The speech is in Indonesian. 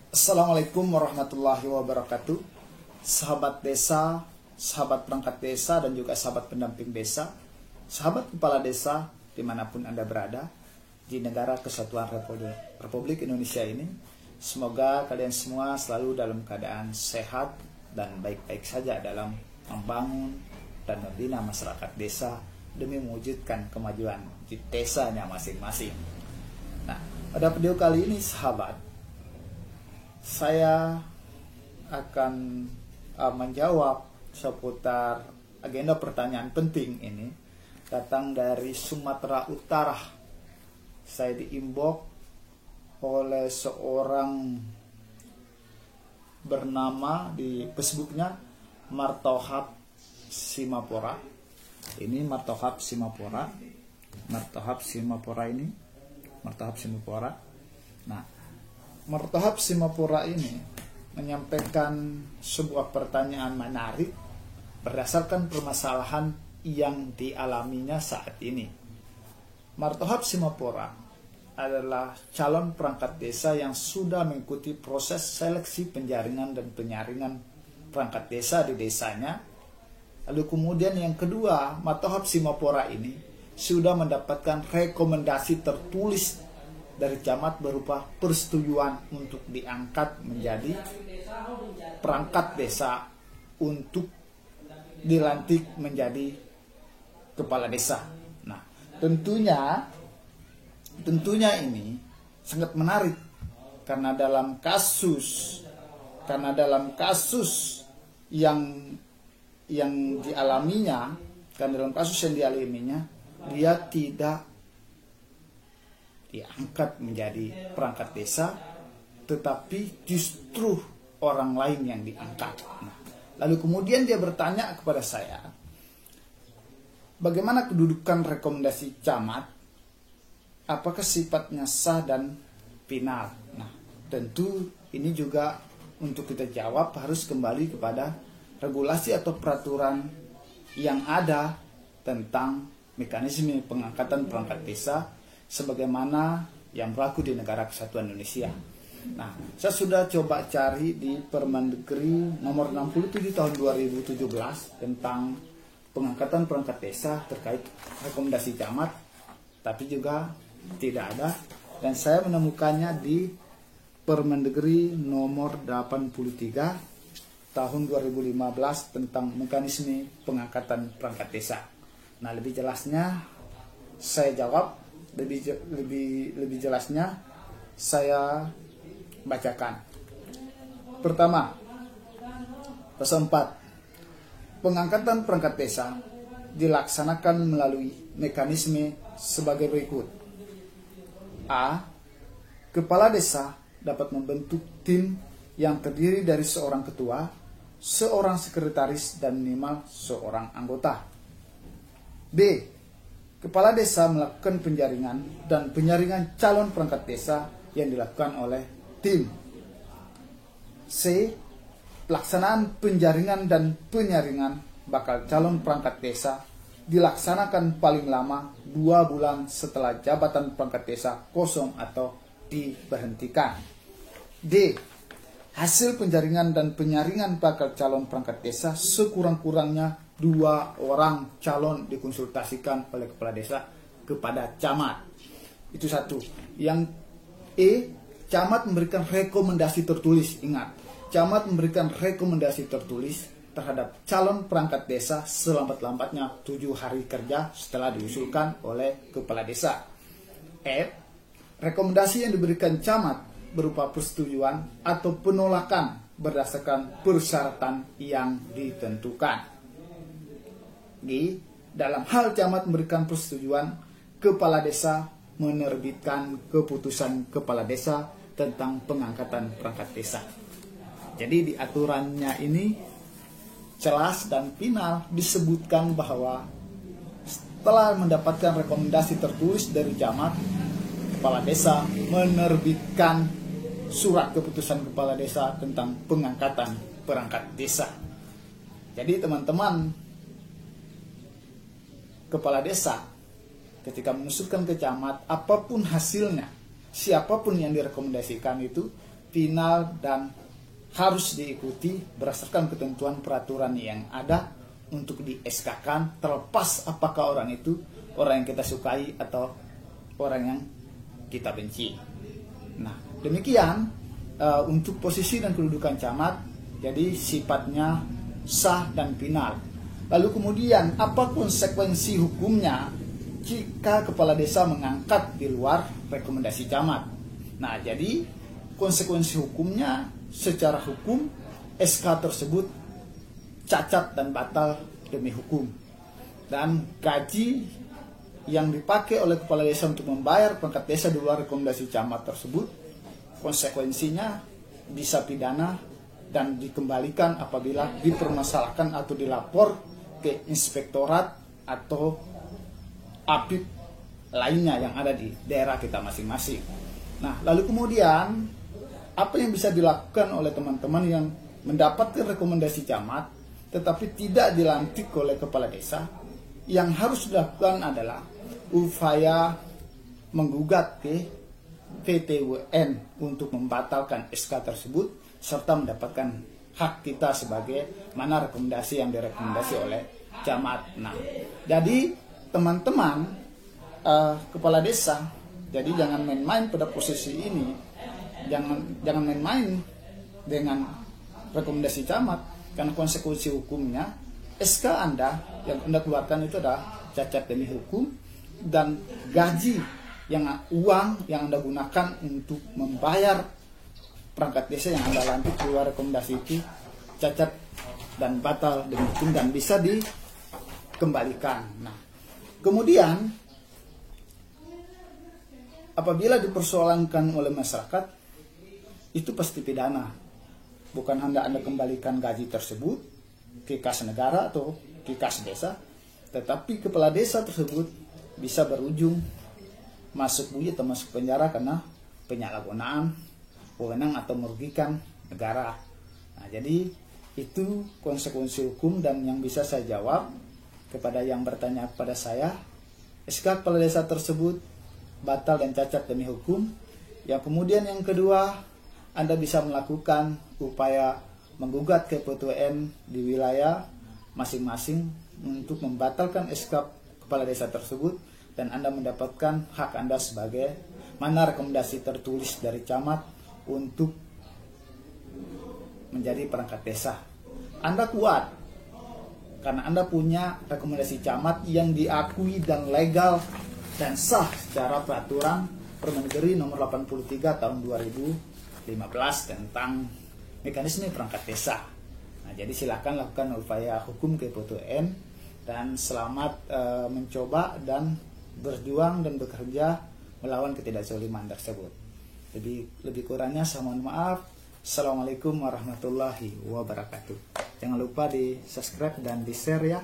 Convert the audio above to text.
Assalamualaikum warahmatullahi wabarakatuh. Sahabat desa, sahabat perangkat desa, dan juga sahabat pendamping desa, sahabat kepala desa dimanapun Anda berada di negara kesatuan Republik Indonesia ini. Semoga kalian semua selalu dalam keadaan sehat dan baik-baik saja dalam membangun dan membina masyarakat desa demi mewujudkan kemajuan di desanya masing-masing. Nah, pada video kali ini sahabat, saya akan menjawab seputar agenda pertanyaan penting ini. Datang dari Sumatera Utara. Saya diinbox oleh seorang bernama di Facebooknya Martohap Simapora. Ini Martohap Simapora. Martohap Simapora ini. Martohap Simapora. Nah, Martohap Simapura ini menyampaikan sebuah pertanyaan menarik berdasarkan permasalahan yang dialaminya saat ini. Martohap Simapura adalah calon perangkat desa yang sudah mengikuti proses seleksi penjaringan dan penyaringan perangkat desa di desanya. Lalu kemudian yang kedua, Martohap Simapura ini sudah mendapatkan rekomendasi tertulis dari camat berupa persetujuan untuk diangkat menjadi perangkat desa untuk dilantik menjadi kepala desa. Nah, tentunya ini sangat menarik karena dalam kasus yang dialaminya, dia tidak diangkat menjadi perangkat desa, tetapi justru orang lain yang diangkat. Nah, lalu kemudian dia bertanya kepada saya, bagaimana kedudukan rekomendasi camat? Apakah sifatnya sah dan final? Nah, tentu ini juga untuk kita jawab harus kembali kepada regulasi atau peraturan yang ada tentang mekanisme pengangkatan perangkat desa sebagaimana yang berlaku di negara kesatuan Indonesia. Nah, saya sudah coba cari di Permendagri nomor 67 tahun 2017 tentang pengangkatan perangkat desa terkait rekomendasi camat, tapi juga tidak ada. Dan saya menemukannya di Permendagri nomor 83 tahun 2015 tentang mekanisme pengangkatan perangkat desa. Nah, lebih jelasnya saya jawab. Lebih jelasnya saya bacakan. Pertama, pasal 4. Pengangkatan perangkat desa dilaksanakan melalui mekanisme sebagai berikut. A. Kepala desa dapat membentuk tim yang terdiri dari seorang ketua, seorang sekretaris, dan minimal seorang anggota. B. Kepala desa melakukan penjaringan dan penyaringan calon perangkat desa yang dilakukan oleh tim. C. Pelaksanaan penjaringan dan penyaringan bakal calon perangkat desa dilaksanakan paling lama 2 bulan setelah jabatan perangkat desa kosong atau diberhentikan. D. Hasil penjaringan dan penyaringan bakal calon perangkat desa sekurang-kurangnya 2 orang calon dikonsultasikan oleh kepala desa kepada camat. Itu satu. Yang E, camat memberikan rekomendasi tertulis. Ingat, camat memberikan rekomendasi tertulis terhadap calon perangkat desa selambat-lambatnya 7 hari kerja setelah diusulkan oleh kepala desa. F, rekomendasi yang diberikan camat berupa persetujuan atau penolakan berdasarkan persyaratan yang ditentukan. G, dalam hal camat memberikan persetujuan, kepala desa menerbitkan keputusan kepala desa tentang pengangkatan perangkat desa. Jadi di aturannya ini jelas dan final disebutkan bahwa setelah mendapatkan rekomendasi tertulis dari camat, kepala desa menerbitkan surat keputusan kepala desa tentang pengangkatan perangkat desa. Jadi teman-teman, kepala desa ketika mengusulkan ke camat, apapun hasilnya, siapapun yang direkomendasikan itu final dan harus diikuti berdasarkan ketentuan peraturan yang ada untuk di SK-kan, terlepas apakah orang itu orang yang kita sukai atau orang yang kita benci. Nah, demikian untuk posisi dan kedudukan camat, jadi sifatnya sah dan final. Lalu kemudian apa konsekuensi hukumnya jika kepala desa mengangkat di luar rekomendasi camat? Nah, jadi konsekuensi hukumnya secara hukum SK tersebut cacat dan batal demi hukum. Dan gaji yang dipakai oleh kepala desa untuk membayar perangkat desa di luar rekomendasi camat tersebut, konsekuensinya bisa pidana dan dikembalikan apabila dipermasalahkan atau dilapor ke inspektorat atau APIP lainnya yang ada di daerah kita masing-masing. Nah, lalu kemudian apa yang bisa dilakukan oleh teman-teman yang mendapatkan rekomendasi camat tetapi tidak dilantik oleh kepala desa? Yang harus dilakukan adalah upaya menggugat ke PT untuk membatalkan SK tersebut serta mendapatkan hak kita sebagai mana rekomendasi yang direkomendasi oleh camat. Nah, jadi teman-teman kepala desa, jadi jangan main-main pada posisi ini, jangan main-main dengan rekomendasi camat, karena konsekuensi hukumnya SK Anda yang Anda keluarkan itu adalah cacat demi hukum, dan gaji uang yang Anda gunakan untuk membayar perangkat desa yang Anda lantik keluar rekomendasi itu cacat dan batal demi hukum dan bisa dikembalikan. Nah, kemudian apabila dipersoalkan oleh masyarakat itu pasti pidana. Bukan Anda kembalikan gaji tersebut ke kas negara atau ke kas desa, tetapi kepala desa tersebut bisa berujung masuk buyut atau masuk penjara karena penyalahgunaan wewenang atau merugikan negara. Nah, jadi itu konsekuensi hukum dan yang bisa saya jawab kepada yang bertanya kepada saya, SK kepala desa tersebut batal dan cacat demi hukum. Yang kemudian yang kedua, Anda bisa melakukan upaya menggugat ke PT di wilayah masing-masing untuk membatalkan SK kepala desa tersebut dan Anda mendapatkan hak Anda sebagai mana rekomendasi tertulis dari camat untuk menjadi perangkat desa. Anda kuat karena Anda punya rekomendasi camat yang diakui dan legal dan sah secara peraturan Permendagri nomor 83 tahun 2015 tentang mekanisme perangkat desa. Nah, jadi silakan lakukan upaya hukum ke PT dan selamat mencoba dan berjuang dan bekerja melawan ketidaksoliman tersebut. Lebih kurangnya saya mohon maaf. Assalamualaikum warahmatullahi wabarakatuh. Jangan lupa di subscribe dan di share ya.